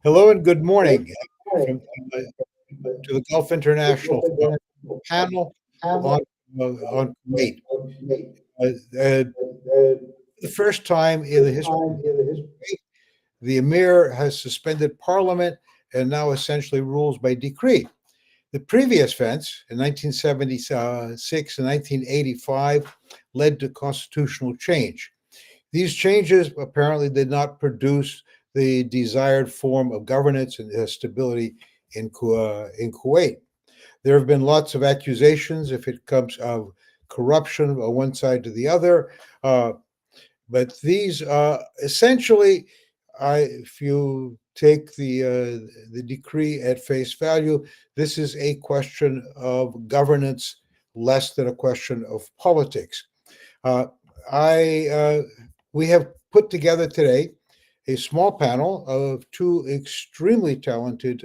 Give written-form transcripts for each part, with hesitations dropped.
Hello and good morning from, to the Gulf International panel on Kuwait. Uh, uh, the first time in the history of Kuwait, the Emir has suspended parliament and now essentially rules by decree. The previous events in 1976 and 1985 led to constitutional change. These changes apparently did not produce the desired form of governance and stability in Kuwait. There have been lots of accusations if it comes of corruption on one side to the other, uh, but these essentially, if you take the decree at face value, this is a question of governance less than a question of politics. Uh, I We have put together today a small panel of two extremely talented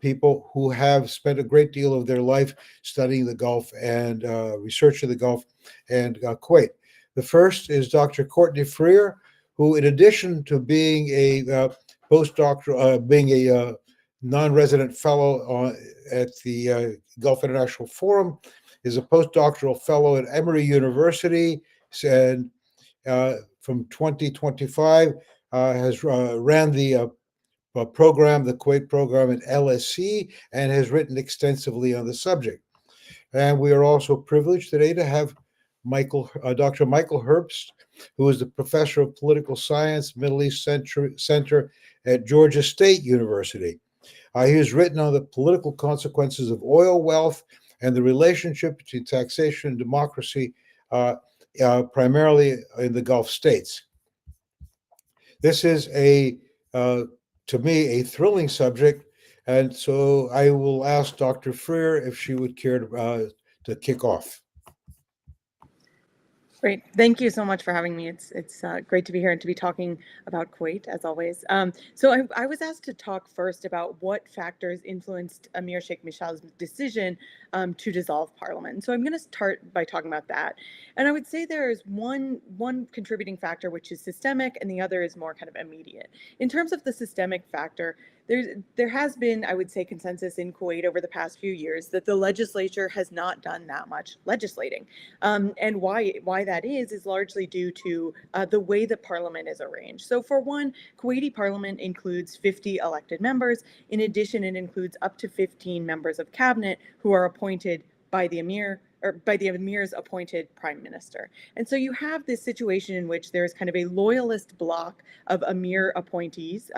people who have spent a great deal of their life studying the Gulf and researching the Gulf and Kuwait. The first is Dr. Courtney Freer, who, in addition to being a postdoctoral, being a non-resident fellow at the Gulf International Forum, is a postdoctoral fellow at Emory University, and from 2025 has ran the program, the Kuwait program at LSE, and has written extensively on the subject. And we are also privileged today to have Dr. Michael Herbst, who is the professor of political science, Middle East Center at Georgia State University. He has written on the political consequences of oil wealth and the relationship between taxation and democracy, primarily in the Gulf states. This is to me, a thrilling subject, and so I will ask Dr. Freer if she would care to kick off. Great. Thank you so much for having me. It's great to be here and to be talking about Kuwait, as always. So I was asked to talk first about what factors influenced Emir Sheikh Mishal's decision to dissolve parliament. So I'm going to start by talking about that. And I would say there is one contributing factor, which is systemic, and the other is more kind of immediate. In terms of the systemic factor, there has been, I would say, consensus in Kuwait over the past few years that the legislature has not done that much legislating. And why that is largely due to the way that parliament is arranged. So for one, Kuwaiti parliament includes 50 elected members. In addition, it includes up to 15 members of cabinet who are appointed by the emir, or by the emir's appointed prime minister. And so you have this situation in which there's kind of a loyalist bloc of emir appointees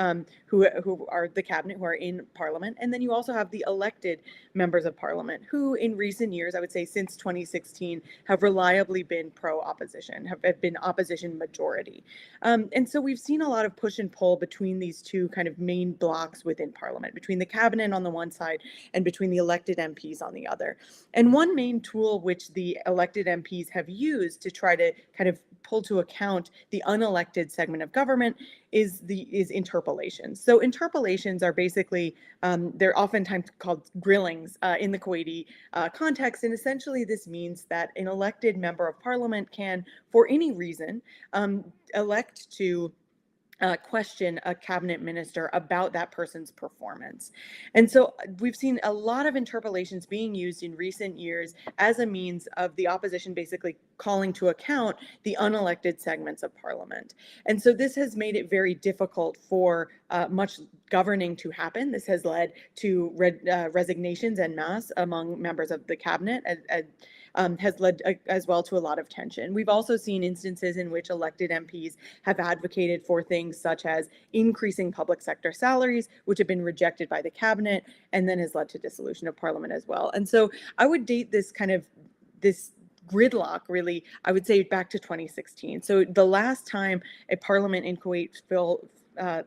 who are the cabinet, who are in parliament. And then you also have the elected members of parliament who in recent years, I would say since 2016, have reliably been pro-opposition, have been opposition majority. And so we've seen a lot of push and pull between these two kind of main blocs within parliament, between the cabinet on the one side and between the elected MPs on the other. And one main tool which the elected MPs have used to try to kind of pull to account the unelected segment of government is interpellations. So interpellations are basically, they're oftentimes called grillings in the Kuwaiti context. And essentially this means that an elected member of parliament can, for any reason, elect to question a cabinet minister about that person's performance. And so we've seen a lot of interpellations being used in recent years as a means of the opposition basically calling to account the unelected segments of parliament. And so this has made it very difficult for much governing to happen. This has led to resignations en masse among members of the cabinet, has led as well to a lot of tension. We've also seen instances in which elected MPs have advocated for things such as increasing public sector salaries, which have been rejected by the cabinet, and then has led to dissolution of parliament as well. And so I would date this gridlock, really, I would say back to 2016. So the last time a parliament in Kuwait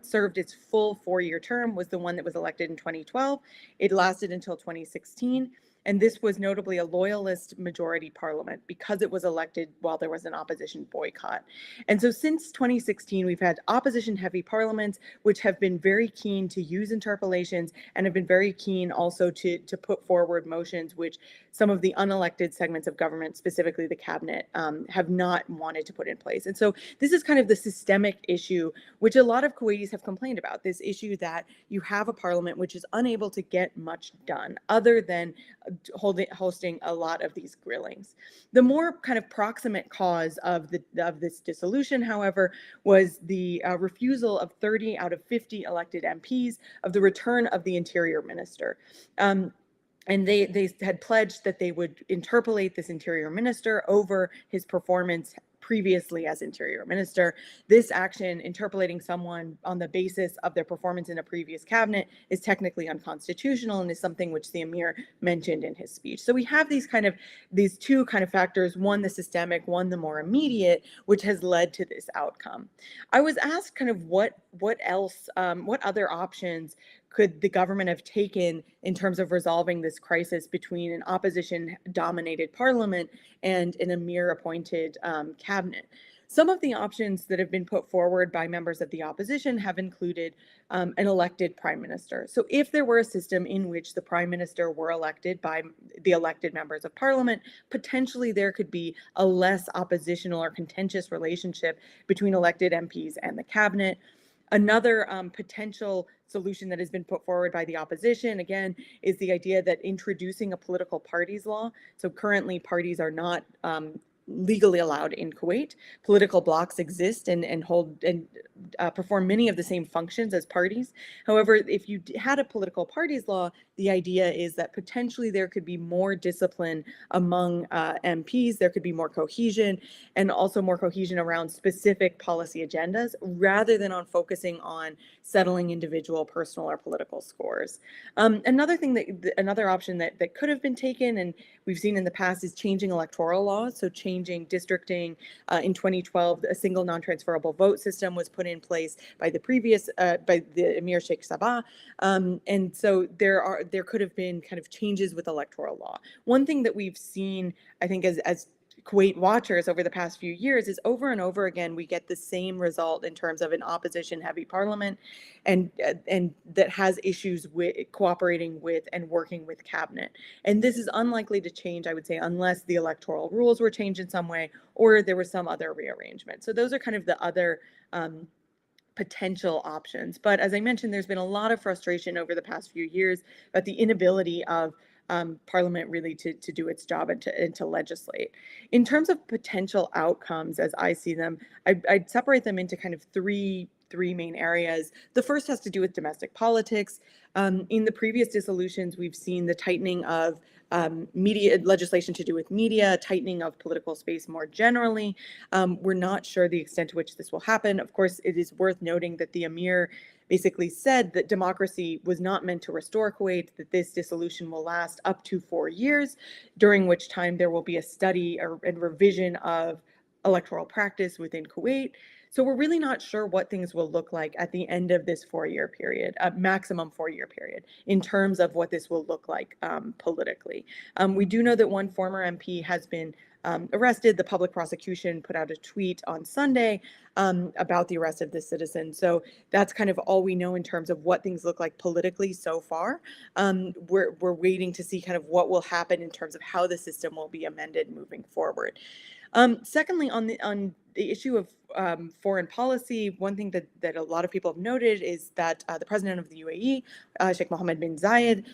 served its full 4-year term was the one that was elected in 2012. It lasted until 2016. And this was notably a loyalist majority parliament because it was elected while there was an opposition boycott. And so since 2016, we've had opposition-heavy parliaments, which have been very keen to use interpellations and have been very keen also to put forward motions which some of the unelected segments of government, specifically the cabinet, have not wanted to put in place. And so this is kind of the systemic issue which a lot of Kuwaitis have complained about, this issue that you have a parliament which is unable to get much done other than hosting a lot of these grillings. The more kind of proximate cause of this dissolution, however, was the refusal of 30 out of 50 elected MPs of the return of the interior minister. And they had pledged that they would interpellate this interior minister over his performance previously as interior minister. This action, interpellating someone on the basis of their performance in a previous cabinet, is technically unconstitutional and is something which the Emir mentioned in his speech. So we have these two kind of factors, one the systemic, one the more immediate, which has led to this outcome. I was asked kind of what else, what other options could the government have taken in terms of resolving this crisis between an opposition-dominated parliament and an Emir-appointed cabinet? Some of the options that have been put forward by members of the opposition have included an elected prime minister. So if there were a system in which the prime minister were elected by the elected members of parliament, potentially there could be a less oppositional or contentious relationship between elected MPs and the cabinet. Another potential solution that has been put forward by the opposition, again, is the idea that introducing a political parties law. So currently parties are not legally allowed in Kuwait. Political blocs exist and hold and perform many of the same functions as parties. However, if you had a political parties law, the idea is that potentially there could be more discipline among MPs, there could be more cohesion, and also more cohesion around specific policy agendas rather than on focusing on settling individual personal or political scores. Another option that could have been taken, and we've seen in the past, is changing electoral laws. So changing districting. In 2012, a single non-transferable vote system was put in place by the Emir Sheikh Sabah. And so there could have been kind of changes with electoral law. One thing that we've seen, I think, as Kuwait watchers over the past few years is over and over again, we get the same result in terms of an opposition-heavy parliament and that has issues with cooperating with and working with cabinet. And this is unlikely to change, I would say, unless the electoral rules were changed in some way or there was some other rearrangement. So those are kind of the other potential options. But as I mentioned, there's been a lot of frustration over the past few years about the inability of Parliament really to do its job and to legislate. In terms of potential outcomes, as I see them, I'd separate them into kind of three main areas. The first has to do with domestic politics. In the previous dissolutions, we've seen the tightening of media legislation to do with media, tightening of political space more generally. We're not sure the extent to which this will happen. Of course, it is worth noting that the Emir basically said that democracy was not meant to restore Kuwait, that this dissolution will last up to 4 years, during which time there will be a study and revision of electoral practice within Kuwait. So we're really not sure what things will look like at the end of this 4-year period, maximum 4-year period, in terms of what this will look like politically. We do know that one former MP has been arrested. The public prosecution put out a tweet on Sunday about the arrest of this citizen. So that's kind of all we know in terms of what things look like politically so far. We're waiting to see kind of what will happen in terms of how the system will be amended moving forward. Secondly, on the issue of foreign policy, one thing that a lot of people have noted is that the president of the UAE, Sheikh Mohammed bin Zayed,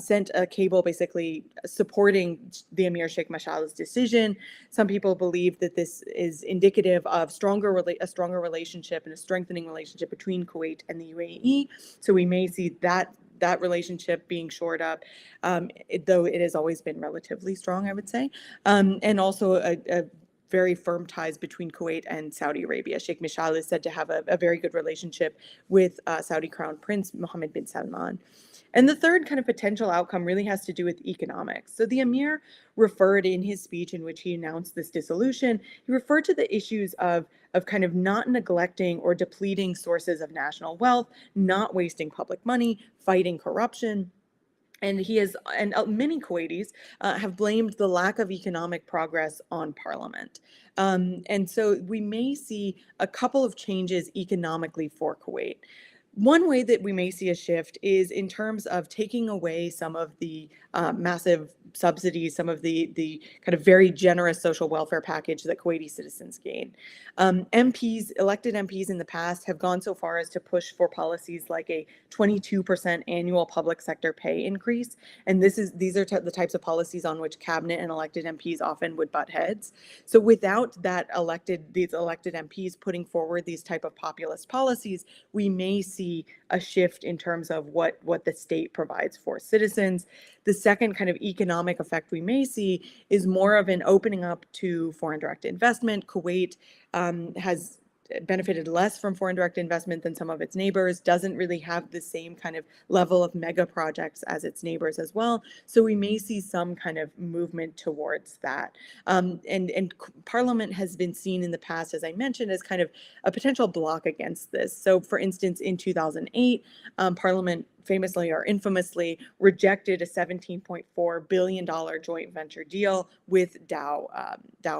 sent a cable basically supporting the Emir Sheikh Mishal's decision. Some people believe that this is indicative of a stronger relationship and a strengthening relationship between Kuwait and the UAE. So we may see that relationship being shored up, though it has always been relatively strong, I would say, and also a very firm ties between Kuwait and Saudi Arabia. Sheikh Mishal is said to have a very good relationship with Saudi Crown Prince Mohammed bin Salman. And the third kind of potential outcome really has to do with economics. So the Emir referred in his speech in which he announced this dissolution, he referred to the issues of kind of not neglecting or depleting sources of national wealth, not wasting public money, fighting corruption. And he has, and many Kuwaitis have blamed the lack of economic progress on parliament. And so we may see a couple of changes economically for Kuwait. One way that we may see a shift is in terms of taking away some of the massive subsidies, some of the kind of very generous social welfare package that Kuwaiti citizens gain. MPs, elected MPs in the past have gone so far as to push for policies like a 22% annual public sector pay increase. And these are the types of policies on which cabinet and elected MPs often would butt heads. So without these elected MPs putting forward these type of populist policies, we may see a shift in terms of what the state provides for citizens. The second kind of economic effect we may see is more of an opening up to foreign direct investment. Kuwait has benefited less from foreign direct investment than some of its neighbors, doesn't really have the same kind of level of mega projects as its neighbors as well. So we may see some kind of movement towards that. And Parliament has been seen in the past, as I mentioned, as kind of a potential block against this. So for instance, in 2008, Parliament famously or infamously rejected a $17.4 billion joint venture deal with Dow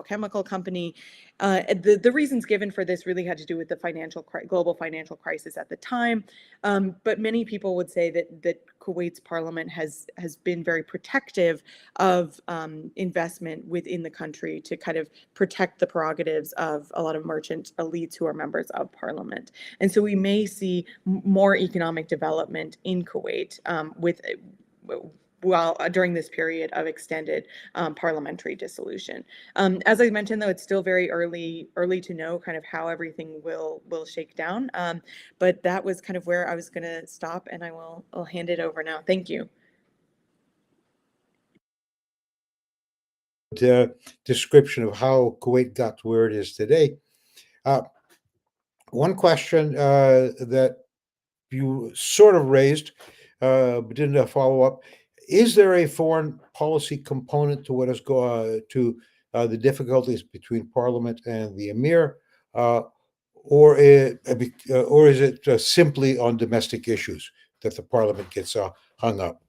Chemical Company. The reasons given for this really had to do with the global financial crisis at the time. But many people would say that Kuwait's parliament has been very protective of investment within the country to kind of protect the prerogatives of a lot of merchant elites who are members of parliament. And so we may see more economic development in Kuwait during this period of extended parliamentary dissolution. As I mentioned, though, it's still very early to know kind of how everything will shake down. But that was kind of where I was going to stop, and I'll hand it over now. Thank you. Description of how Kuwait got to where it is today. One question that you sort of raised, but didn't follow up. Is there a foreign policy component to what is the difficulties between Parliament and the Emir, or is it simply on domestic issues that the Parliament gets hung up?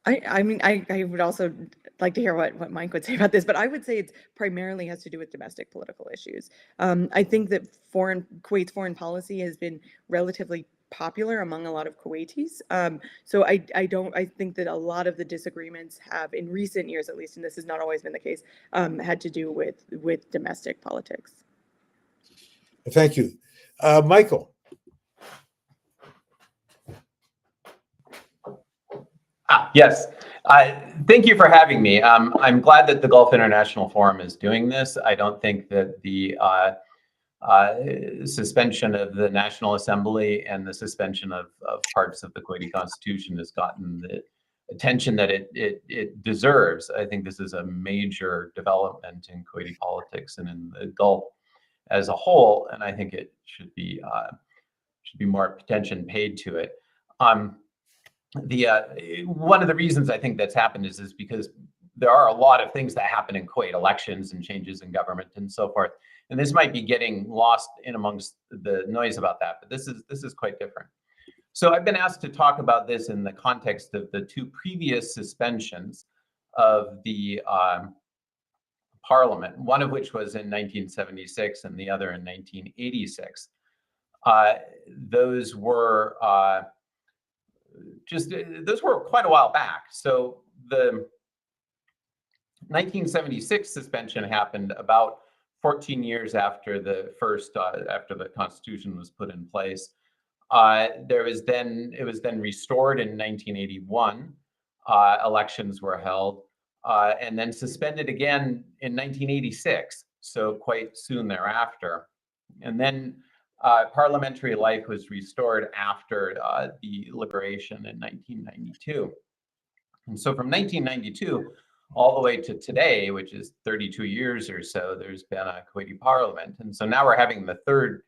I mean, I would also like to hear what Mike would say about this, but I would say it primarily has to do with domestic political issues. I think that Kuwait's foreign policy has been relatively popular among a lot of Kuwaitis. So I think that a lot of the disagreements have in recent years, at least, and this has not always been the case, had to do with domestic politics. Thank you. Michael. Yes. Thank you for having me. I'm glad that the Gulf International Forum is doing this. I don't think that the suspension of the National Assembly and the suspension of parts of the Kuwaiti Constitution has gotten the attention that it deserves. I think this is a major development in Kuwaiti politics and in the Gulf as a whole, and I think it should be more attention paid to it. One of the reasons I think that's happened is because there are a lot of things that happen in Kuwait, elections and changes in government and so forth. And this might be getting lost in amongst the noise about that, but this is quite different. So I've been asked to talk about this in the context of the two previous suspensions of the Parliament, one of which was in 1976 and the other in 1986. Those were quite a while back. So the 1976 suspension happened about 14 years after the Constitution was put in place. It was then restored in 1981. Elections were held, and then suspended again in 1986. So quite soon thereafter, and then parliamentary life was restored after the liberation in 1992. And so from 1992 all the way to today, which is 32 years or so, there's been a Kuwaiti parliament. And so now we're having the third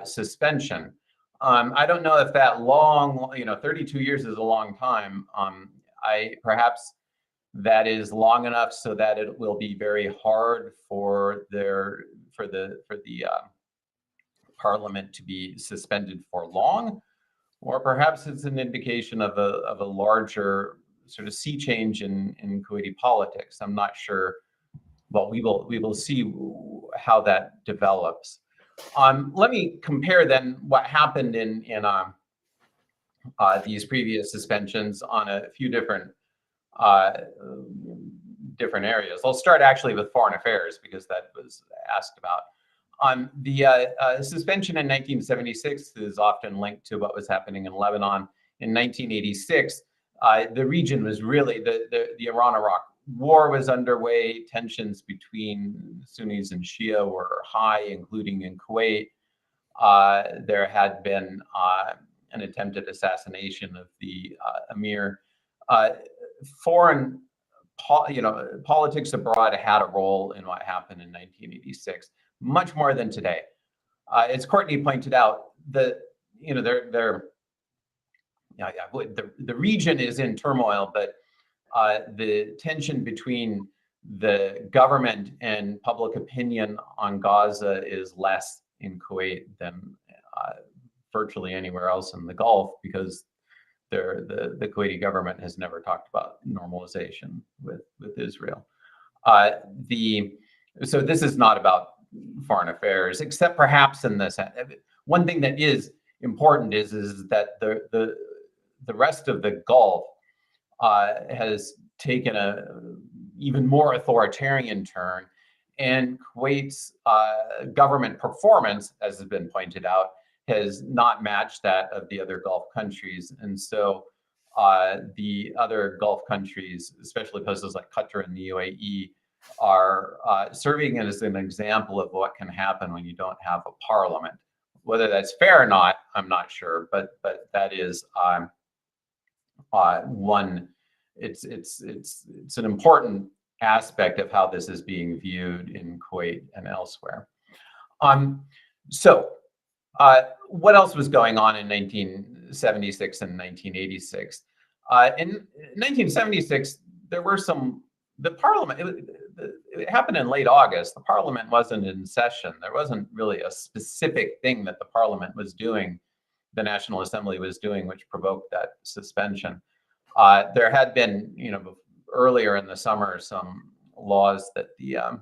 suspension. I don't know if that long, 32 years is a long time. Perhaps that is long enough so that it will be very hard for the Parliament to be suspended for long, or perhaps it's an indication of a larger sort of sea change in Kuwaiti politics. I'm not sure. Well, we will see how that develops. Let me compare then what happened in these previous suspensions on a few different areas. I'll start actually with foreign affairs because that was asked about. The suspension in 1976 is often linked to what was happening in Lebanon. In 1986, the region was really, the Iran-Iraq war was underway. Tensions between Sunnis and Shia were high, including in Kuwait. There had been an attempted assassination of the Emir. Foreign politics abroad had a role in what happened in 1986, much more than today. As Courtney pointed out, the region is in turmoil, but the tension between the government and public opinion on Gaza is less in Kuwait than virtually anywhere else in the Gulf, because the Kuwaiti government has never talked about normalization with Israel. So this is not about foreign affairs, except perhaps in this. One thing that is important is that the rest of the Gulf has taken a even more authoritarian turn, and Kuwait's government performance, as has been pointed out, has not matched that of the other Gulf countries. And so the other Gulf countries, especially places like Qatar and the UAE, are serving as an example of what can happen when you don't have a parliament. Whether that's fair or not, I'm not sure, but that is one. It's an important aspect of how this is being viewed in Kuwait and elsewhere. So what else was going on in 1976 and 1986? In 1976, there were the parliament, it happened in late August. The parliament wasn't in session. There wasn't really a specific thing that the parliament was doing, the National Assembly was doing, which provoked that suspension. There had been, earlier in the summer, some laws that the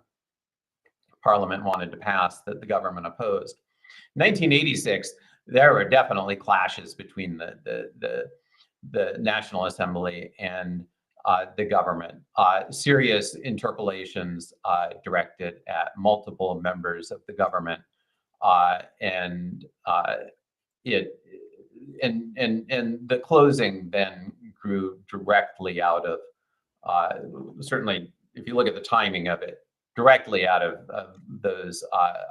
parliament wanted to pass that the government opposed. 1986, there were definitely clashes between the National Assembly and the government. Serious interpellations directed at multiple members of the government, and the closing then grew directly out of, certainly if you look at the timing of it, directly out of those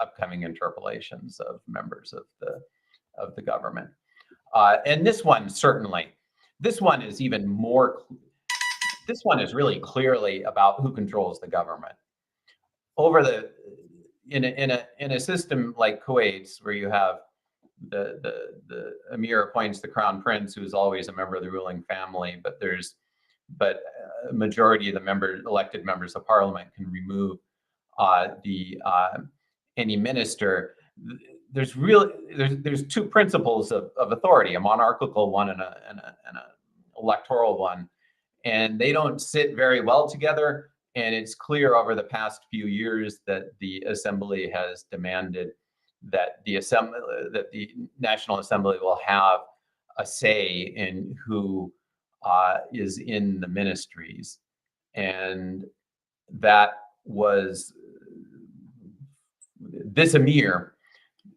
upcoming interpellations of members of the government. And this one is even more. This one is really clearly about who controls the government. In a system like Kuwait's, where you have the Emir appoints the crown prince, who is always a member of the ruling family, but a majority of the elected members of parliament can remove any minister. There's two principles of authority: a monarchical one and an electoral one, and they don't sit very well together. And it's clear over the past few years that the assembly has demanded that the National Assembly will have a say in who is in the ministries, and that was this Emir,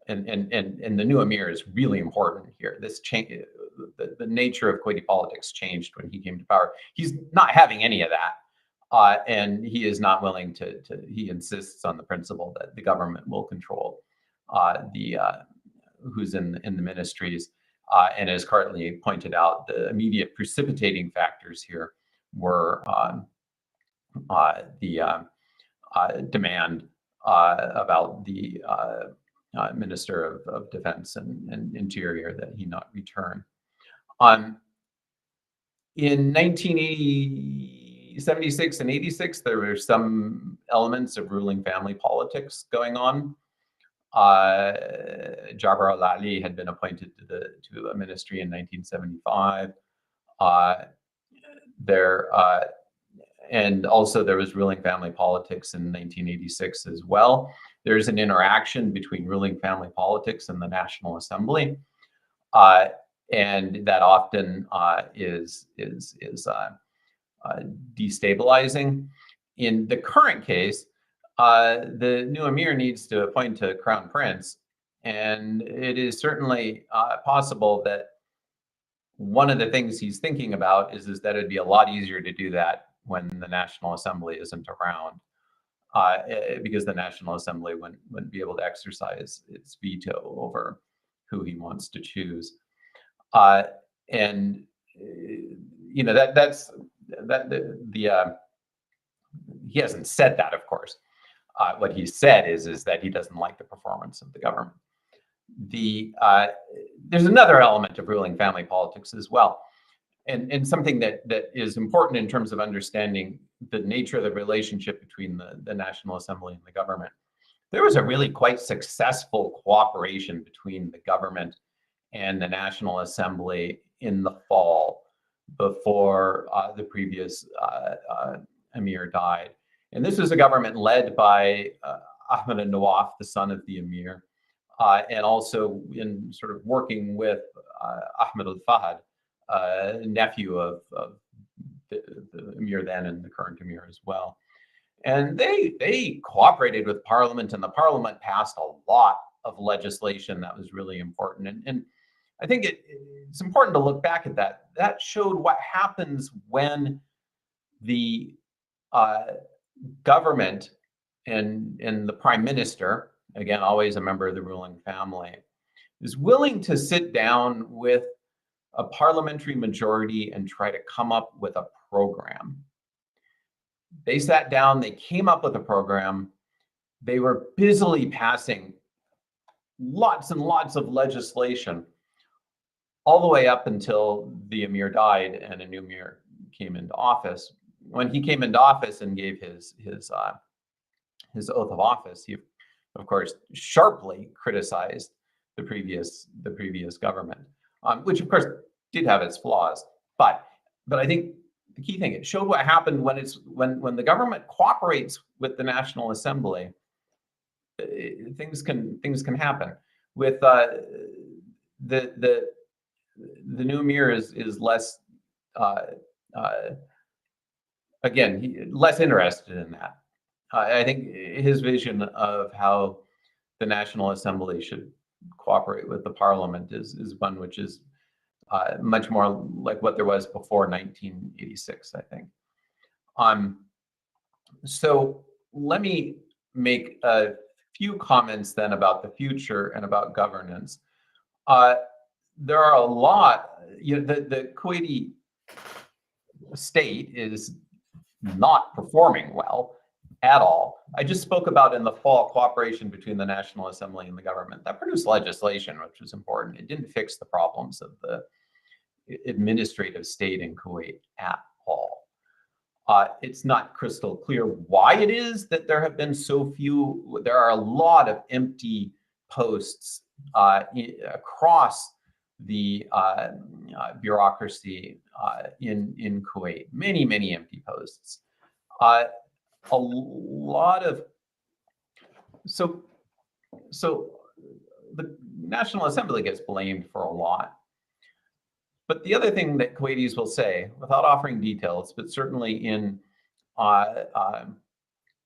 and the new Emir is really important here. This change, the nature of Kuwaiti politics changed when he came to power. He's not having any of that, and he is not willing to. He insists on the principle that the government will control who's in the ministries, and as Courtney pointed out, the immediate precipitating factors here were the demand about the Minister of Defense and Interior that he not return. In 1976 and 86, there were some elements of ruling family politics going on. Jabr al-Ali had been appointed to a ministry in 1975. And also there was ruling family politics in 1986 as well. There's an interaction between ruling family politics and the National Assembly, and that often is destabilizing. In the current case, the new emir needs to appoint a crown prince, and it is certainly possible that one of the things he's thinking about is that it'd be a lot easier to do that when the National Assembly isn't around, because the National Assembly wouldn't be able to exercise its veto over who he wants to choose. And you know, he hasn't said that, of course. What he said is that he doesn't like the performance of the government. There's another element of ruling family politics as well, and something that is important in terms of understanding the nature of the relationship between the National Assembly and the government. There was a really quite successful cooperation between the government and the National Assembly in the fall before the previous emir died. And this was a government led by Ahmed al-Nawaf, the son of the emir, and also in sort of working with Ahmed al-Fahd, nephew of the emir then and the current emir as well. And they cooperated with Parliament, and the Parliament passed a lot of legislation that was really important. And I think it's important to look back at that. That showed what happens when the government and the prime minister, again, always a member of the ruling family, is willing to sit down with a parliamentary majority and try to come up with a program. They sat down, they came up with a program. They were busily passing lots and lots of legislation all the way up until the emir died and a new emir came into office. When he came into office and gave his oath of office, he, of course, sharply criticized the previous government, which of course did have its flaws. But I think the key thing, it showed what happened when the government cooperates with the National Assembly. Things can happen. With the new emir is less again, less interested in that. I think his vision of how the National Assembly should cooperate with the Parliament is one which is much more like what there was before 1986, I think. So let me make a few comments then about the future and about governance. There are a lot, the Kuwaiti state is not performing well at all. I just spoke about in the fall cooperation between the National Assembly and the government. That produced legislation, which was important. It didn't fix the problems of the administrative state in Kuwait at all. It's not crystal clear why it is that there have been so few. There are a lot of empty posts across the bureaucracy in Kuwait. Many empty posts. A lot of so the National Assembly gets blamed for a lot. But the other thing that Kuwaitis will say, without offering details, but certainly in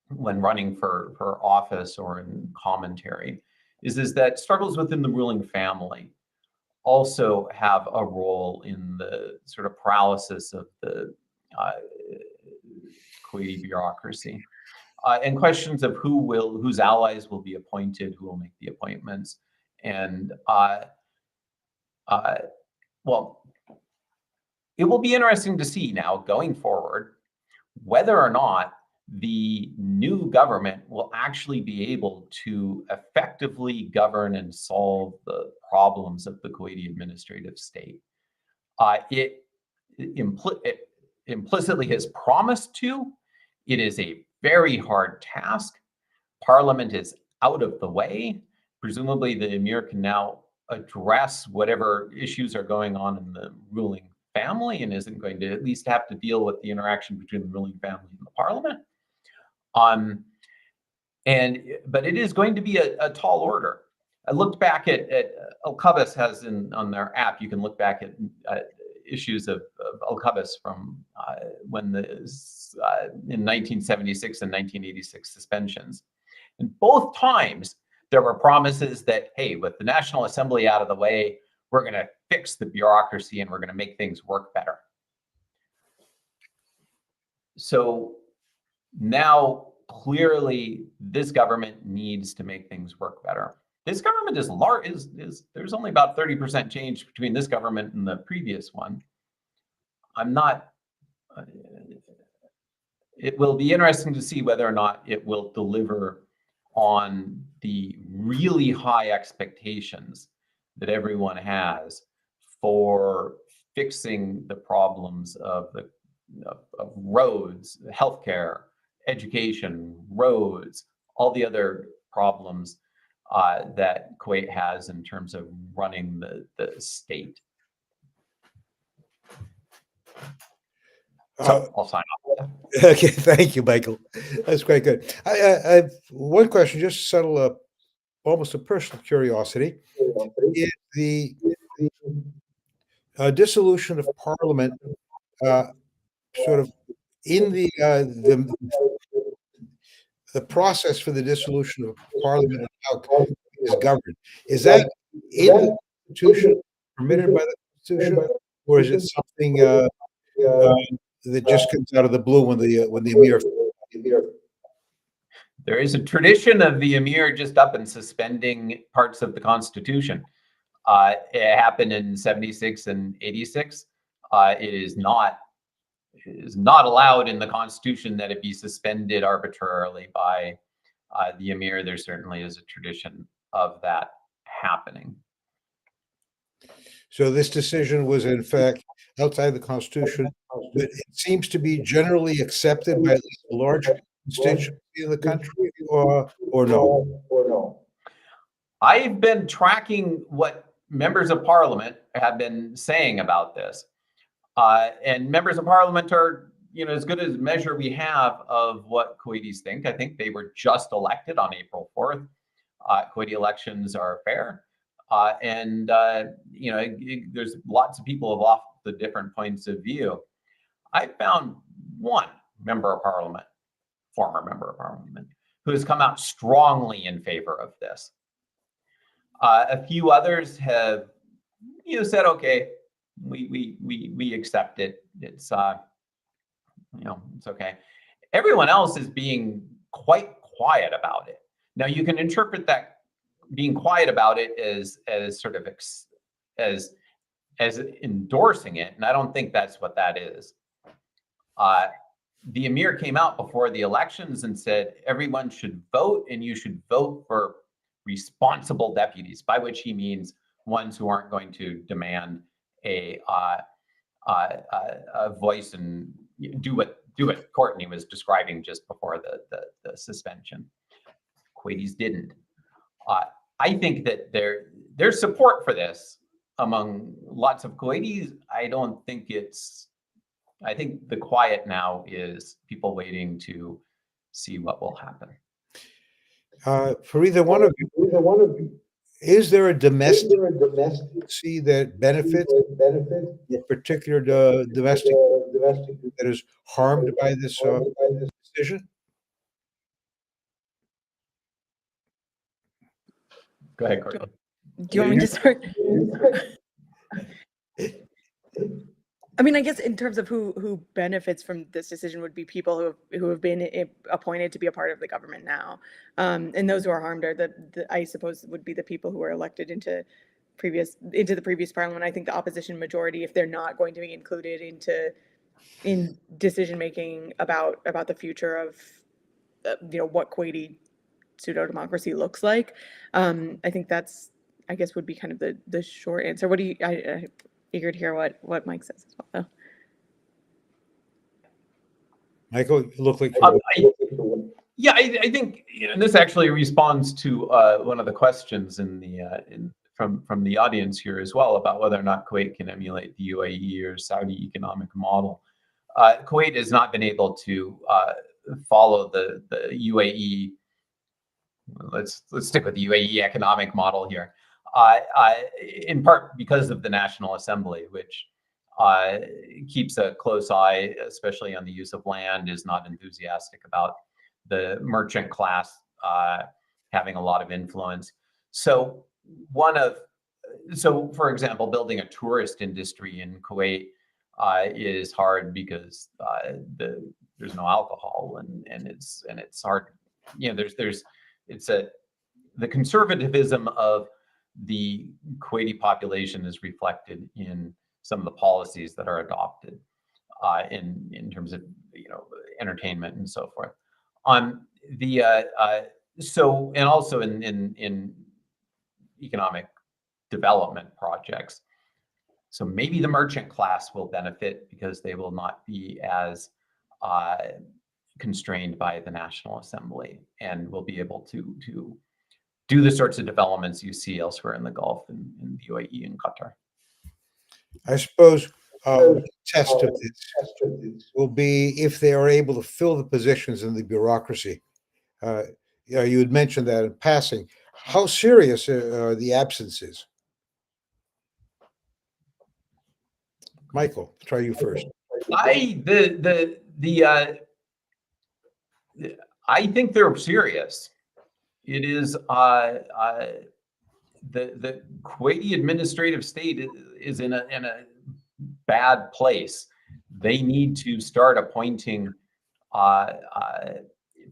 when running for office or in commentary, is that struggles within the ruling family also have a role in the sort of paralysis of the Kuwaiti bureaucracy, and questions of whose allies will be appointed, who will make the appointments, and well, it will be interesting to see now going forward whether or not the new government will actually be able to effectively govern and solve the problems of the Kuwaiti administrative state. It implicitly has promised to. It is a very hard task. Parliament is out of the way. presumably the Emir can now address whatever issues are going on in the ruling family and isn't going to at least have to deal with the interaction between the ruling family and the parliament. But it is going to be a tall order. I looked back at al-Sabah has on their app, you can look back at issues of al-Sabah from when in 1976 and 1986 suspensions. And both times there were promises that, hey, with the National Assembly out of the way, we're going to fix the bureaucracy and we're going to make things work better. So now clearly this government needs to make things work better. This government is large. There's only about 30% change between this government and the previous one. I'm not. It will be interesting to see whether or not it will deliver on the really high expectations that everyone has for fixing the problems of roads, healthcare, education, roads, all the other problems that Kuwait has in terms of running the state. So I'll sign off. Okay, thank you, Michael. That's quite good. I have one question, just to settle almost a personal curiosity. Is the dissolution of Parliament sort of in the process for the dissolution of Parliament and how it is governed? Is that in the Constitution, permitted by the Constitution, or is it something that just comes out of the blue when the Emir? There is a tradition of the Emir just up and suspending parts of the Constitution. It happened in 76 and 86. It is not allowed in the Constitution that it be suspended arbitrarily by the Emir. There certainly is a tradition of that happening. So this decision was in fact outside the Constitution, but it seems to be generally accepted by at least a large constituency in the country, or no? I've been tracking what members of parliament have been saying about this. And members of parliament are, as good as measure we have of what Kuwaitis think. I think they were just elected on April 4th. Kuwaiti elections are fair. There's lots of people of off the different points of view. I found one member of parliament, former member of parliament, who has come out strongly in favor of this. A few others have, said, okay, we accept it. It's it's okay. Everyone else is being quite quiet about it. Now you can interpret that being quiet about it as sort of as endorsing it, and I don't think that's what that is. The Emir came out before the elections and said everyone should vote, and you should vote for responsible deputies, by which he means ones who aren't going to demand a voice and do what Courtney was describing just before the suspension. Kuwaitis didn't. I think that there's support for this among lots of Kuwaitis. I think the quiet now is people waiting to see what will happen. For either one of you, is there a domestic see that benefits a particular domestic that is harmed by this decision? Go ahead, Courtney. Do you want me to start? I mean, I guess in terms of who benefits from this decision would be people who have been appointed to be a part of the government now, and those who are harmed are I suppose would be the people who were elected into the previous parliament. I think the opposition majority, if they're not going to be included in decision making about the future of what Kuwaiti pseudo democracy looks like, I think that's, I guess, would be kind of the short answer. What do you? I eager to hear what Mike says as well, though. Michael, you look like Yeah, I think, and this actually responds to one of the questions from the audience here as well, about whether or not Kuwait can emulate the UAE or Saudi economic model. Kuwait has not been able to follow the UAE. Let's stick with the UAE economic model here, in part because of the National Assembly, which keeps a close eye, especially on the use of land, is not enthusiastic about the merchant class having a lot of influence. So for example, building a tourist industry in Kuwait is hard because there's no alcohol, and it's hard. The conservatism of the Kuwaiti population is reflected in some of the policies that are adopted in terms of entertainment and so forth. On the and also in economic development projects. So maybe the merchant class will benefit because they will not be as constrained by the National Assembly, and will be able to do the sorts of developments you see elsewhere in the Gulf, and in the UAE and Qatar. I suppose the test of this will be if they are able to fill the positions in the bureaucracy. You had mentioned that in passing. How serious are the absences? Michael, try you first. I think they're serious. It is the Kuwaiti administrative state is in a bad place. They need to start appointing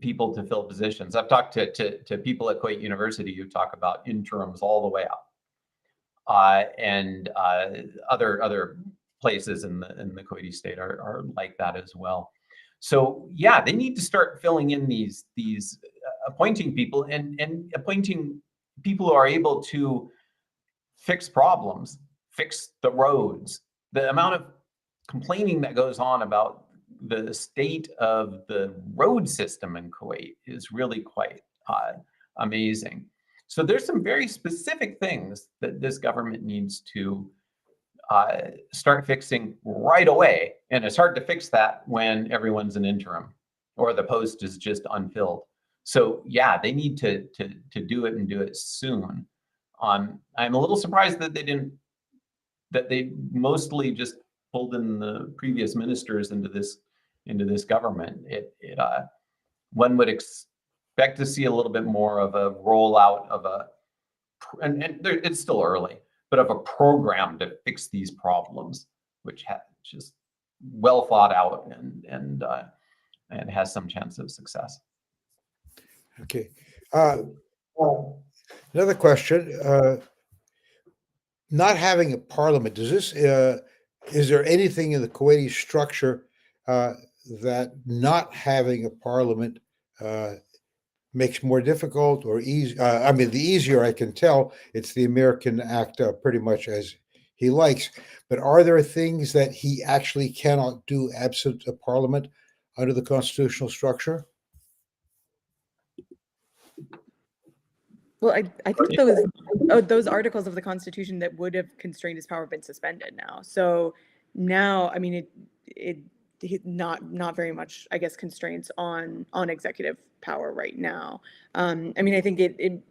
people to fill positions. I've talked to people at Kuwait University who talk about interims all the way up, and other places in the Kuwaiti state are like that as well. So yeah, they need to start filling in these appointing people, and appointing people who are able to fix problems, fix the roads. The amount of complaining that goes on about the state of the road system in Kuwait is really quite amazing. So there's some very specific things that this government needs to start fixing right away. And it's hard to fix that when everyone's an interim or the post is just unfilled. So yeah, they need to do it, and do it soon. I'm a little surprised that they mostly just pulled in the previous ministers into this government. One would expect to see a little bit more of a rollout of it's still early, but of a program to fix these problems, which just well thought out and has some chance of success. Okay. Another question. Not having a parliament, is there anything in the Kuwaiti structure that not having a parliament makes more difficult or easy? I mean, the easier I can tell, it's the Emir can act pretty much as he likes. But are there things that he actually cannot do absent a parliament under the constitutional structure? Well, I think those articles of the Constitution that would have constrained his power have been suspended now. So now, I mean, it not very much, I guess, constraints on executive power right now. I mean, I think it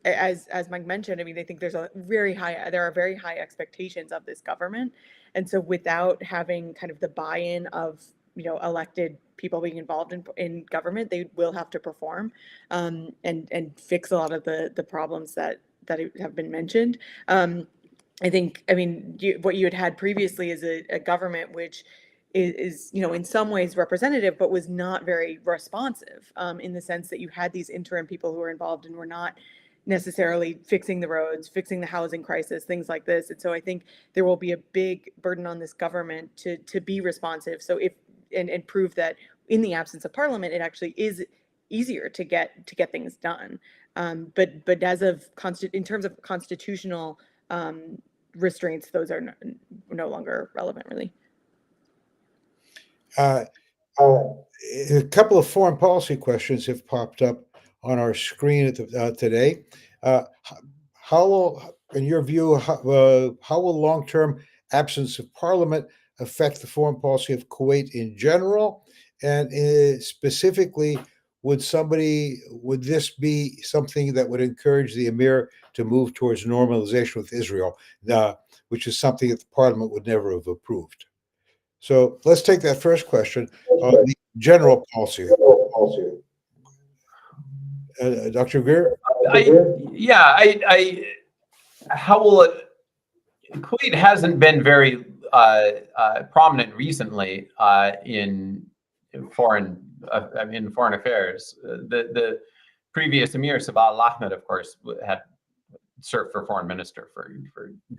as Mike mentioned, I mean, I think there are very high expectations of this government, and so without having kind of the buy-in of elected people being involved in government, they will have to perform and fix a lot of the problems that have been mentioned. I think, I mean, what you had previously is a government which is in some ways representative, but was not very responsive in the sense that you had these interim people who were involved and were not necessarily fixing the roads, fixing the housing crisis, things like this. And so I think there will be a big burden on this government to be responsive. So and prove that in the absence of parliament, it actually is easier to get things done. But as of in terms of constitutional restraints, those are no longer relevant, really. A couple of foreign policy questions have popped up on our screen today. How will, in your view, how will long-term absence of parliament affect the foreign policy of Kuwait in general? And specifically, would this be something that would encourage the Emir to move towards normalization with Israel, which is something that the parliament would never have approved? So let's take that first question on the general policy. Dr. Greer? How will it? Kuwait hasn't been very prominent recently in foreign affairs. The previous Emir Sabah al-Ahmad, of course, had served for foreign minister for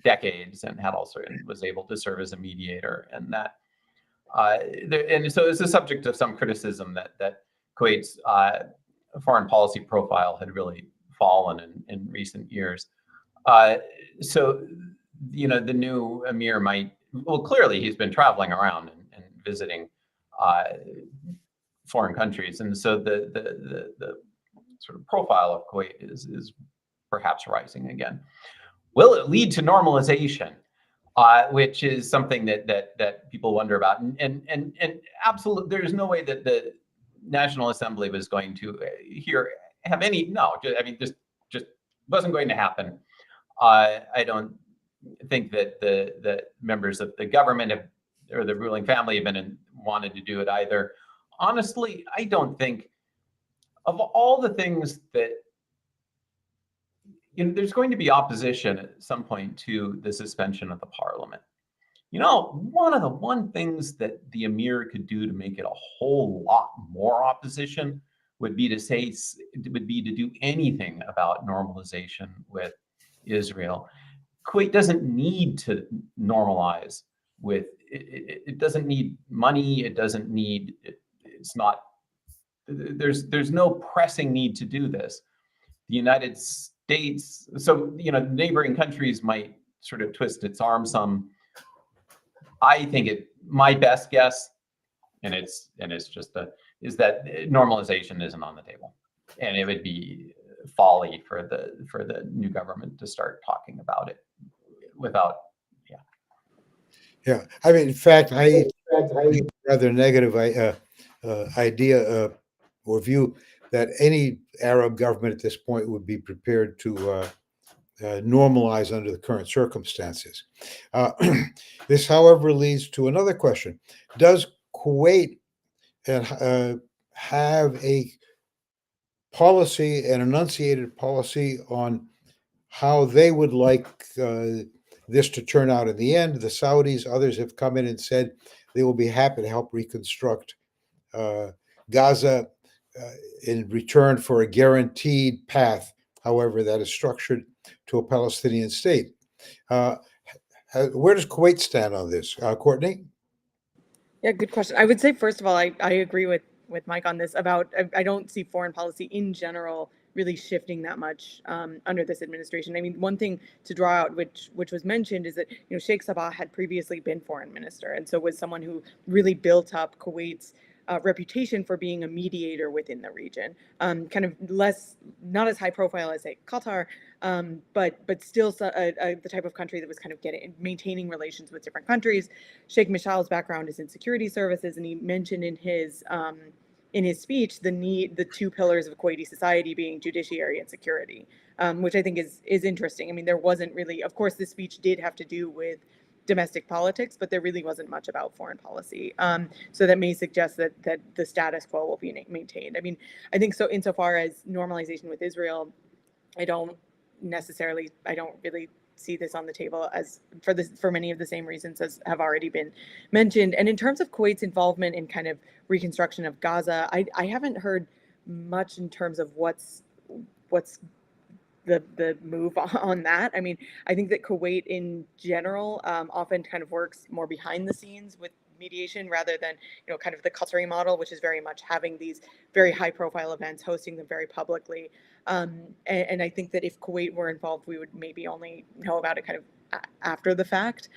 decades and was able to serve as a mediator, and that and so it's the subject of some criticism that Kuwait's foreign policy profile had really fallen in recent years. So, the new Emir clearly he's been traveling around and visiting foreign countries, and so the sort of profile of Kuwait is perhaps rising again. Will it lead to normalization? Which is something that people wonder about, and absolutely, there's no way that the National Assembly was going to have any. No, I mean, just wasn't going to happen. I don't think that the members of the government or the ruling family have wanted to do it either. Honestly, I don't think, of all the things that, there's going to be opposition at some point to the suspension of the parliament. One of the things that the Emir could do to make it a whole lot more opposition would be to do anything about normalization with Israel. Kuwait doesn't need to normalize with it doesn't need money. It doesn't need it's not there's no pressing need to do this. The United States, so neighboring countries might sort of twist its arm some. I think my best guess, and it's just is that normalization isn't on the table, and it would be folly for the new government to start talking about it without. Yeah. I mean, in fact, I rather negative idea or view that any Arab government at this point would be prepared to normalize under the current circumstances. This, however, leads to another question. Does Kuwait have a policy, an enunciated policy on how they would like this to turn out in the end? The Saudis, others have come in and said they will be happy to help reconstruct Gaza in return for a guaranteed path, however, that is structured to a Palestinian state. Where does Kuwait stand on this? Courtney? Yeah, good question. I would say, first of all, I agree with Mike on this about, I don't see foreign policy in general really shifting that much under this administration. I mean, one thing to draw out, which was mentioned, is that Sheikh Sabah had previously been foreign minister, and so was someone who really built up Kuwait's reputation for being a mediator within the region. Kind of not as high profile as, say, Qatar, but still the type of country that was kind of maintaining relations with different countries. Sheikh Mishal's background is in security services, and he mentioned in his speech the two pillars of Kuwaiti society being judiciary and security, which I think is interesting. I mean, there wasn't really, of course, this speech did have to do with domestic politics, but there really wasn't much about foreign policy. So that may suggest that the status quo will be maintained. I mean, I think so insofar as normalization with Israel, I don't really see this on the table as for many of the same reasons as have already been mentioned. And in terms of Kuwait's involvement in kind of reconstruction of Gaza, I haven't heard much in terms of what's the move on that. I mean, I think that Kuwait in general often kind of works more behind the scenes with mediation rather than kind of the Qatari model, which is very much having these very high profile events, hosting them very publicly. And I think that if Kuwait were involved, we would maybe only know about it kind of after the fact.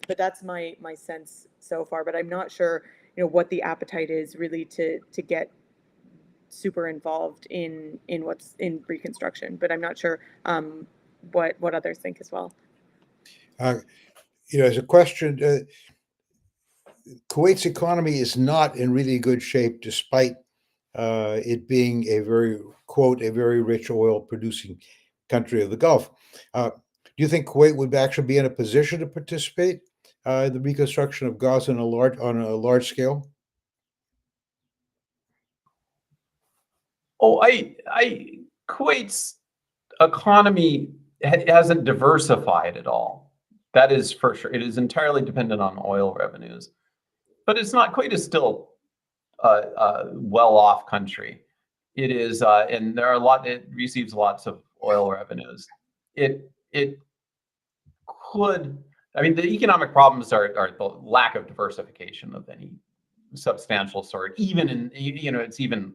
but that's my sense so far. But I'm not sure, what the appetite is really to get super involved in what's in reconstruction. But I'm not sure what others think as well. As a question, Kuwait's economy is not in really good shape, despite it being a very rich oil producing country of the Gulf. Do you think Kuwait would actually be in a position to participate in the reconstruction of Gaza on a large scale? Oh, Kuwait's economy hasn't diversified at all. That is for sure. It is entirely dependent on oil revenues, but it's not. Kuwait is still a well-off country. It is, and there are it receives lots of oil revenues. It could. I mean, the economic problems are the lack of diversification of any substantial sort. Even in, it's even,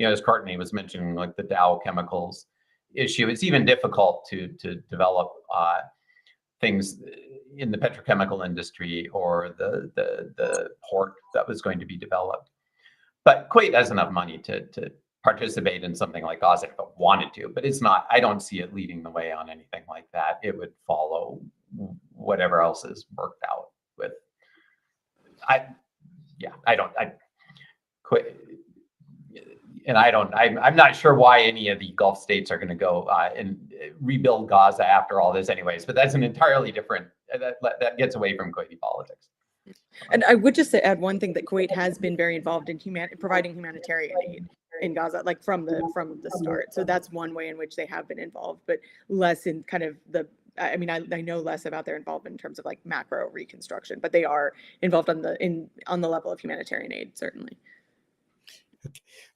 as Courtney was mentioning, like the Dow Chemicals issue, it's even difficult to develop things in the petrochemical industry or the port that was going to be developed. But Kuwait has enough money to participate in something like Gaza if it wanted to, but it's not. I don't see it leading the way on anything like that. It would follow whatever else is worked out with. I'm not sure why any of the Gulf states are going to go and rebuild Gaza after all this anyways, but that's an entirely different, that gets away from Kuwaiti politics. And I would just add one thing, that Kuwait has been very involved in providing humanitarian aid in Gaza, like from the start. So that's one way in which they have been involved, but less in kind of I know less about their involvement in terms of like macro reconstruction, but they are involved on the level of humanitarian aid, certainly.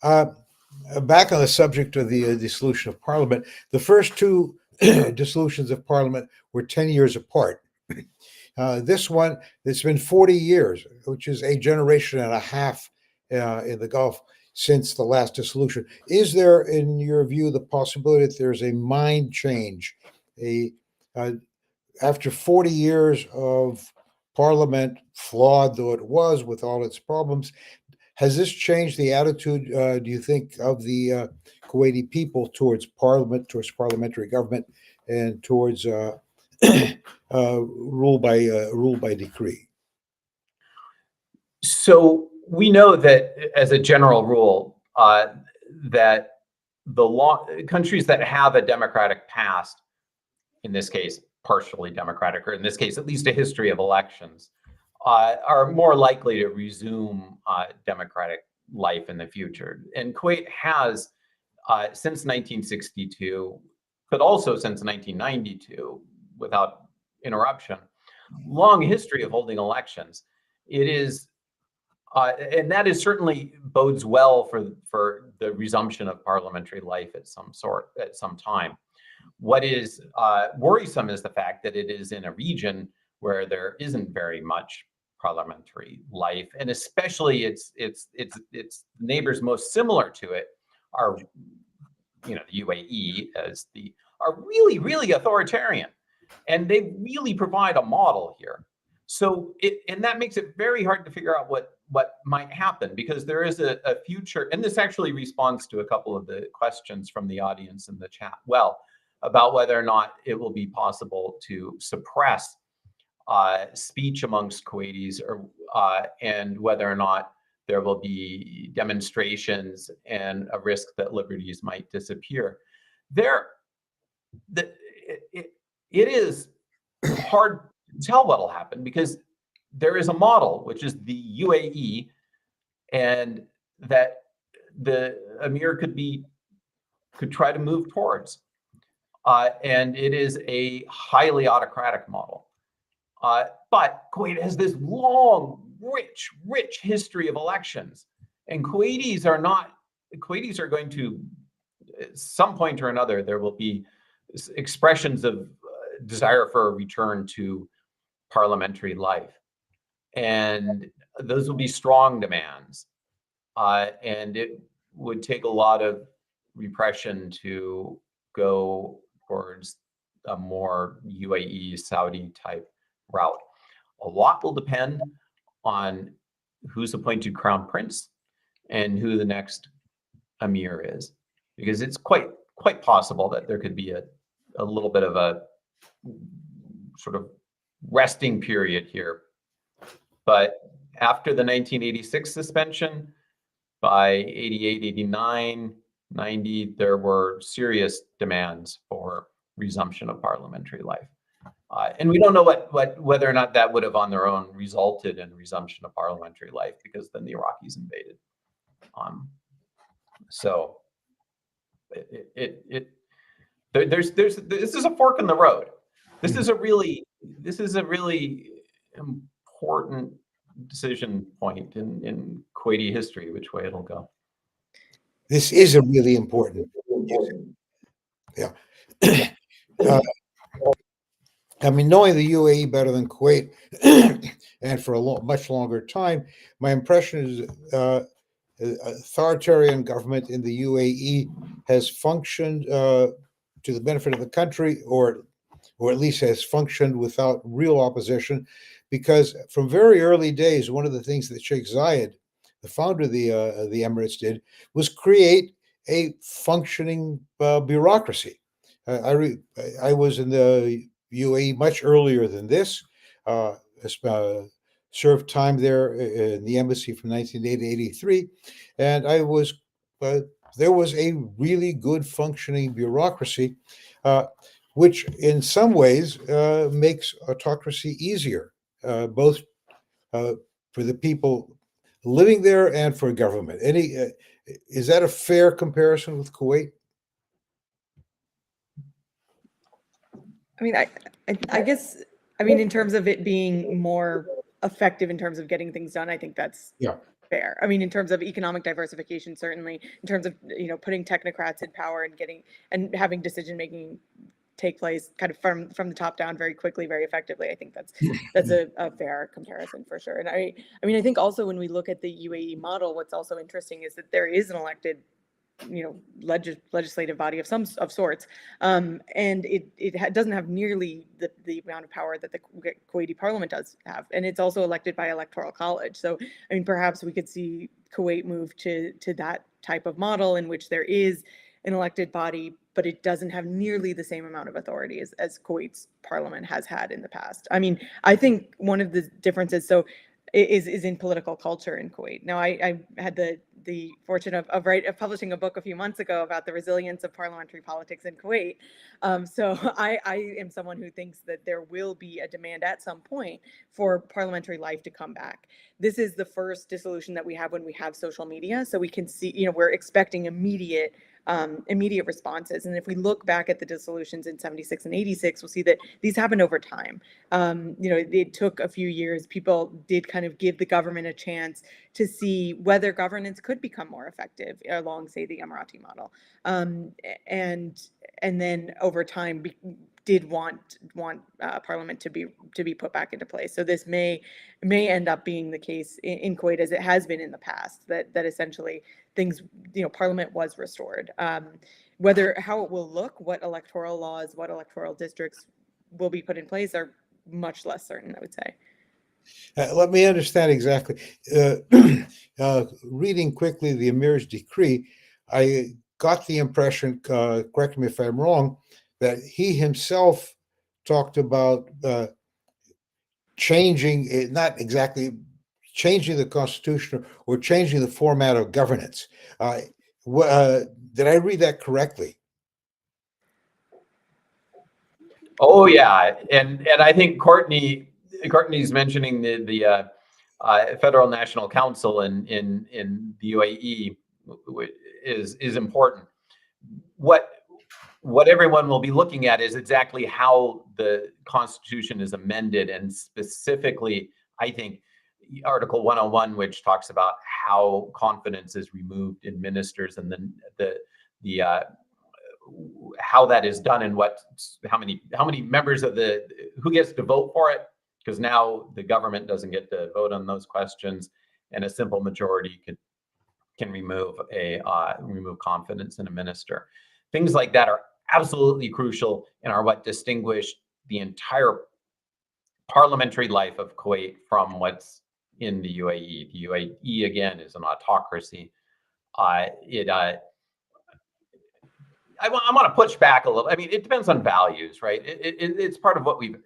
Back on the subject of the dissolution of Parliament, the first two dissolutions of Parliament were 10 years apart. This one, it's been 40 years, which is a generation and a half in the Gulf since the last dissolution. Is there, in your view, the possibility that there's a mind change? After 40 years of Parliament, flawed though it was with all its problems, has this changed the attitude, do you think, of the Kuwaiti people towards Parliament, towards parliamentary government, and towards rule by decree? So we know that, as a general rule, that countries that have a democratic past, in this case partially democratic, or in this case at least a history of elections, are more likely to resume democratic life in the future. And Kuwait has, since 1962, but also since 1992, without interruption, long history of holding elections. It is, and that is certainly bodes well for the resumption of parliamentary life at some time. What is worrisome is the fact that it is in a region where there isn't very much parliamentary life, and especially its neighbors most similar to it are, the UAE are really, really authoritarian, and they really provide a model here. So and that makes it very hard to figure out what might happen, because there is a future, and this actually responds to a couple of the questions from the audience in the chat, about whether or not it will be possible to suppress speech amongst Kuwaitis, and whether or not there will be demonstrations and a risk that liberties might disappear. It is hard to tell what will happen, because there is a model, which is the UAE, and that the Emir could try to move towards. And it is a highly autocratic model. But Kuwait has this long, rich history of elections, and Kuwaitis are going to, at some point or another, there will be expressions of desire for a return to parliamentary life, and those will be strong demands, and it would take a lot of repression to go towards a more UAE Saudi type route. a lot will depend on who's appointed crown prince and who the next emir is, because it's quite possible that there could be a little bit of a sort of resting period here. But after the 1986 suspension, by 88, 89, 90, there were serious demands for resumption of parliamentary life. And we don't know whether or not that would have on their own resulted in resumption of parliamentary life, because then the Iraqis invaded. So this is a fork in the road. This is a really important decision point in Kuwaiti history, which way it'll go. This is a really important. Yeah. I mean, knowing the UAE better than Kuwait, and for a much longer time, my impression is authoritarian government in the UAE has functioned to the benefit of the country, or at least has functioned without real opposition, because from very early days, one of the things that Sheikh Zayed, the founder of the Emirates, did was create a functioning bureaucracy. I was in the UAE much earlier than this. Served time there in the embassy from 1980 to 83, and I was there was a really good functioning bureaucracy, which in some ways makes autocracy easier, both for the people living there and for government. Is that a fair comparison with Kuwait? I mean, I guess, I mean, in terms of it being more effective in terms of getting things done, I think that's fair. I mean, in terms of economic diversification, certainly, in terms of, putting technocrats in power and having decision making take place kind of from the top down very quickly, very effectively. I think that's a fair comparison for sure. And I mean, I think also when we look at the UAE model, what's also interesting is that there is an elected legislative body of sorts, and it doesn't have nearly the amount of power that the Kuwaiti parliament does have, and it's also elected by electoral college. So I mean, perhaps we could see Kuwait move to that type of model in which there is an elected body, but it doesn't have nearly the same amount of authority as Kuwait's parliament has had in the past. I mean, I think one of the differences is in political culture in Kuwait. Now, I had the fortune of publishing a book a few months ago about the resilience of parliamentary politics in Kuwait. So I am someone who thinks that there will be a demand at some point for parliamentary life to come back. This is the first dissolution that we have when we have social media, so we can see, we're expecting immediate responses. And if we look back at the dissolutions in 76 and 86, we'll see that these happened over time. It took a few years. People did kind of give the government a chance to see whether governance could become more effective along, say, the Emirati model. And then over time did want parliament to be put back into place. So this may end up being the case in Kuwait, as it has been in the past, that essentially things, parliament was restored. How it will look, what electoral laws, what electoral districts will be put in place are much less certain, I would say. Let me understand exactly. Reading quickly the Emir's decree, I got the impression, correct me if I'm wrong, that he himself talked about changing it, not exactly changing the constitution or changing the format of governance. Did I read that correctly? Oh yeah, and I think Courtney's mentioning the Federal National Council in the UAE is important. What everyone will be looking at is exactly how the Constitution is amended, and specifically, I think, Article 101, which talks about how confidence is removed in ministers, and then the how that is done, and how many members of who gets to vote for it, because now the government doesn't get to vote on those questions, and a simple majority can remove confidence in a minister. Things like that are absolutely crucial and are what distinguish the entire parliamentary life of Kuwait from what's in the UAE. The UAE, again, is an autocracy. I want to push back a little. I mean, it depends on values, right? It's part of what we've,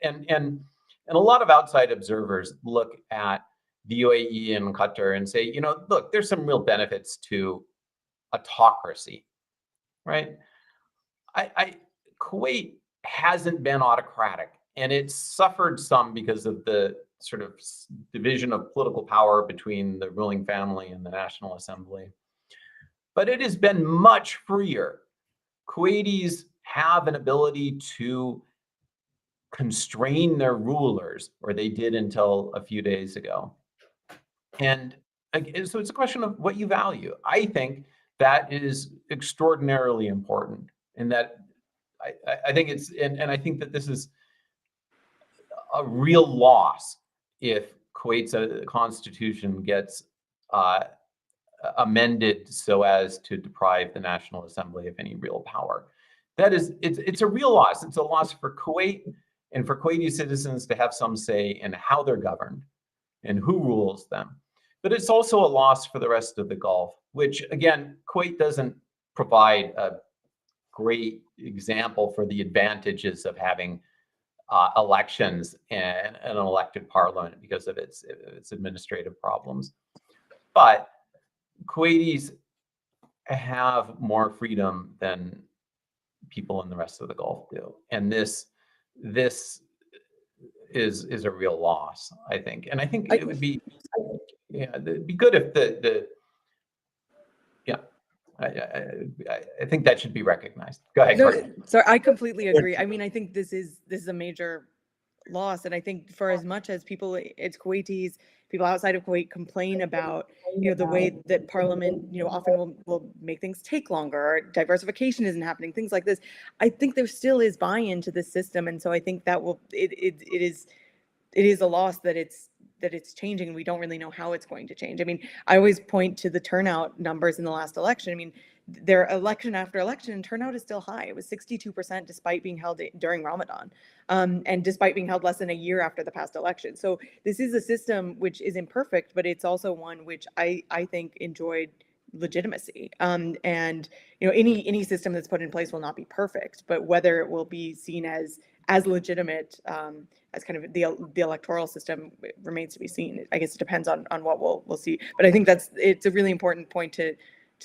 and a lot of outside observers look at the UAE and Qatar and say, look, there's some real benefits to autocracy, right? Kuwait hasn't been autocratic, and it's suffered some because of the sort of division of political power between the ruling family and the National Assembly. But it has been much freer. Kuwaitis have an ability to constrain their rulers, or they did until a few days ago. And so it's a question of what you value. I think that is extraordinarily important, and that I think it's, and I think that this is a real loss if Kuwait's constitution gets amended so as to deprive the National Assembly of any real power. That is, it's a real loss. It's a loss for Kuwait and for Kuwaiti citizens to have some say in how they're governed and who rules them. But it's also a loss for the rest of the Gulf, which, again, Kuwait doesn't provide a great example for the advantages of having elections and an elected parliament because of its administrative problems. But Kuwaitis have more freedom than people in the rest of the Gulf do, and this is a real loss, I think. And I think it would be, it'd be good if I think that should be recognized. Go ahead, Courtney. So I completely agree. I mean, I think this is a major loss, and I think for as much as people, it's Kuwaitis, people outside of Kuwait complain about the way that Parliament often will make things take longer, or diversification isn't happening, things like this. I think there still is buy-in to the system, and so I think that it is a loss that it's changing, and we don't really know how it's going to change. I mean, I always point to the turnout numbers in the last election. I mean, their election after election turnout is still high. It was 62% despite being held during Ramadan, and despite being held less than a year after the past election. So this is a system which is imperfect, but it's also one which I think enjoyed legitimacy. And any system that's put in place will not be perfect, but whether it will be seen as legitimate as kind of the electoral system remains to be seen. I guess it depends on what we'll see. But I think it's a really important point to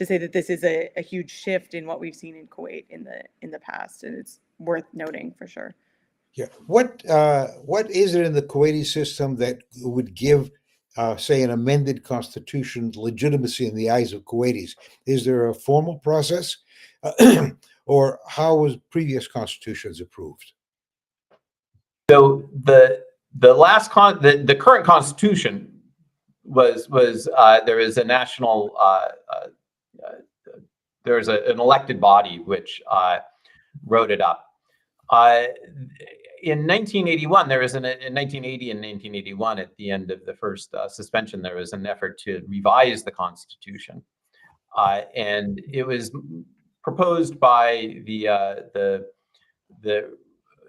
say that this is a huge shift in what we've seen in Kuwait in the past, and it's worth noting for sure. Yeah. What is it in the Kuwaiti system that would give, say, an amended constitution legitimacy in the eyes of Kuwaitis? Is there a formal process, or how was previous constitutions approved? So the current constitution was there is a national there's an elected body which wrote it up. In 1981, there was in 1980 and 1981, at the end of the first suspension, there was an effort to revise the constitution, and it was proposed by the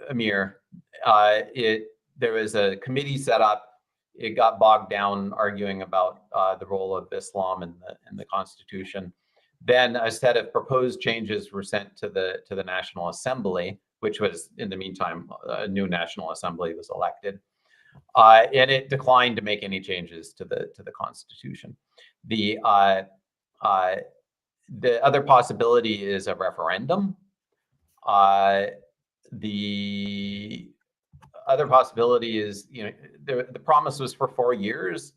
Emir. There was a committee set up. It got bogged down arguing about the role of Islam in the constitution. Then a set of proposed changes were sent to the National Assembly, which was, in the meantime, a new National Assembly was elected, and it declined to make any changes to the constitution. The other possibility is a referendum. The other possibility is, the promise was for 4 years.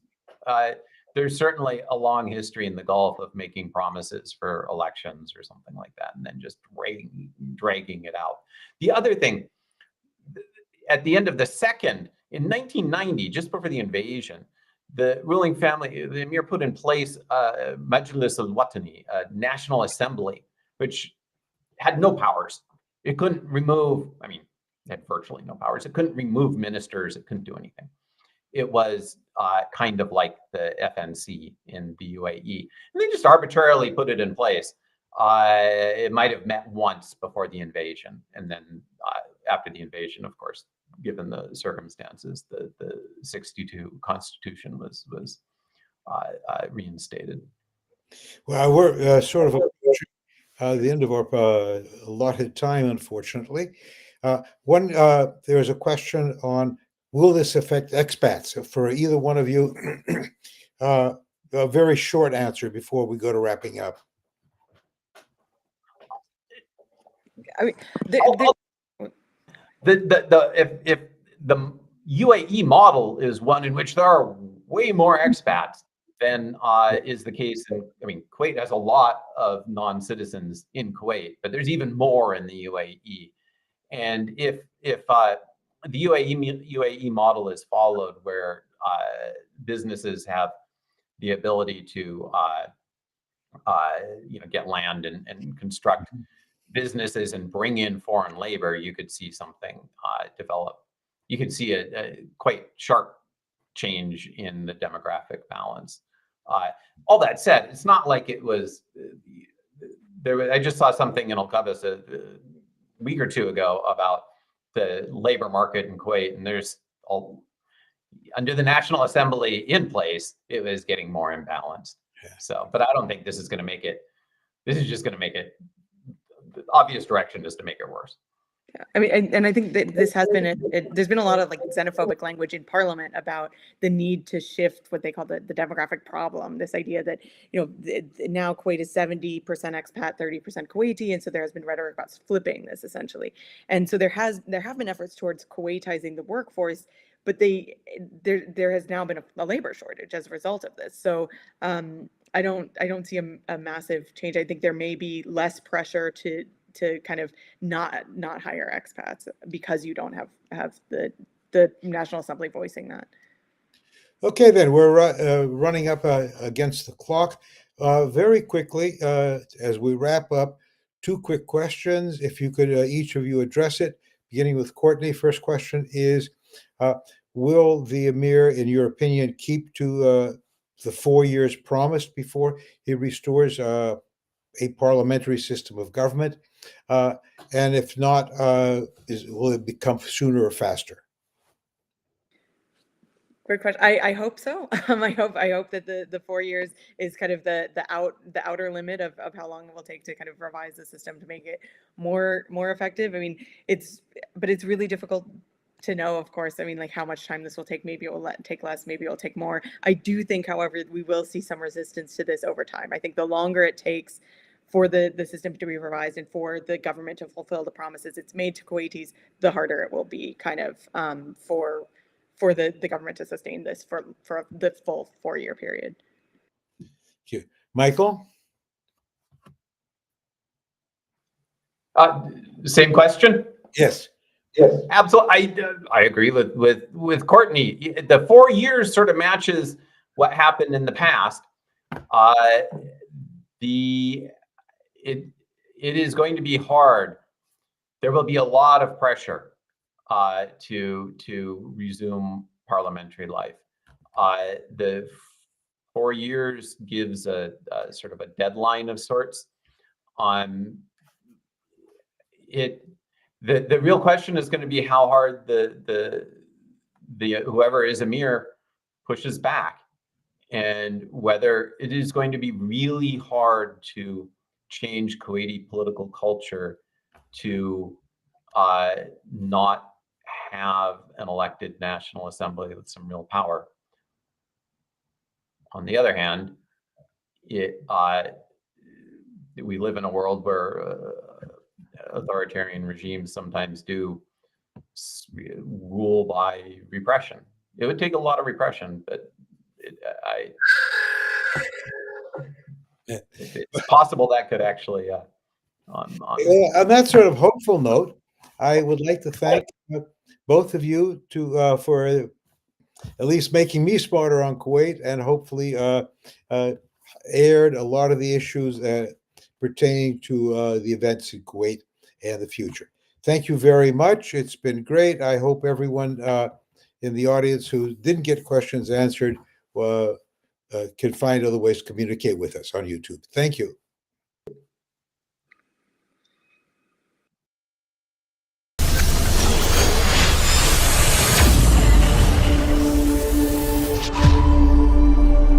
There's certainly a long history in the Gulf of making promises for elections or something like that, and then just dragging it out. The other thing, at the end of the second, in 1990, just before the invasion, the ruling family, the Emir, put in place Majlis al-Watani, a National Assembly, which had no powers. It couldn't remove, it had virtually no powers. It couldn't remove ministers. It couldn't do anything. It was kind of like the FNC in the UAE. And they just arbitrarily put it in place. It might have met once before the invasion. And then after the invasion, of course, given the circumstances. The 62 Constitution was reinstated. Well, we're sort of approaching the end of our allotted time, unfortunately. There's a question on, will this affect expats? For either one of you, a very short answer before we go to wrapping up. I mean, If the UAE model is one in which there are way more expats than is the case in, I mean, Kuwait has a lot of non-citizens in Kuwait, but there's even more in the UAE. And if the UAE model is followed, where businesses have the ability to get land and construct businesses and bring in foreign labor, you could see something develop. You could see a quite sharp change in the demographic balance. All that said, it's not like it was there. I just saw something in al-Sabah a week or two ago about the labor market in Kuwait, and there's under the National Assembly in place, it was getting more imbalanced. Yeah. So, but I don't think this is going to make it. This is just going to make it. The obvious direction is to make it worse. Yeah. I mean, and I think that this has been there's been a lot of like xenophobic language in Parliament about the need to shift what they call the demographic problem. This idea that, now Kuwait is 70% expat, 30% Kuwaiti, and so there has been rhetoric about flipping this essentially. And so there have been efforts towards Kuwaitizing the workforce, but there has now been a labor shortage as a result of this. So I don't see a massive change. I think there may be less pressure to kind of not hire expats because you don't have the National Assembly voicing that. Okay, then we're running up against the clock. Very quickly, as we wrap up, two quick questions. If you could each of you address it, beginning with Courtney. First question is, will the Emir, in your opinion, keep to the 4 years promised before he restores a parliamentary system of government? And if not, will it become sooner or faster? Great question. I hope so. I hope that the 4 years is kind of the outer limit of how long it will take to kind of revise the system to make it more effective. I mean, it's really difficult to know, of course. I mean, like how much time this will take. Maybe it will take less, maybe it'll take more. I do think, however, we will see some resistance to this over time. I think the longer it takes for the system to be revised and for the government to fulfill the promises it's made to Kuwaitis, the harder it will be kind of for the government to sustain this for the full 4 year period. Thank you. Michael? Same question? Yes. Yes, absolutely. I agree with Courtney. The 4 years sort of matches what happened in the past. It is going to be hard. There will be a lot of pressure to resume parliamentary life. The 4 years gives a sort of a deadline of sorts. The real question is going to be how hard the whoever is Emir pushes back, and whether it is going to be really hard to change Kuwaiti political culture to not have an elected National Assembly with some real power. On the other hand, we live in a world where authoritarian regimes sometimes do rule by repression. It would take a lot of repression, but it's possible that could actually on that sort of hopeful note, I would like to thank both of you for at least making me smarter on Kuwait, and hopefully aired a lot of the issues pertaining to the events in Kuwait and the future. Thank you very much. It's been great. I hope everyone in the audience who didn't get questions answered can find other ways to communicate with us on YouTube. Thank you.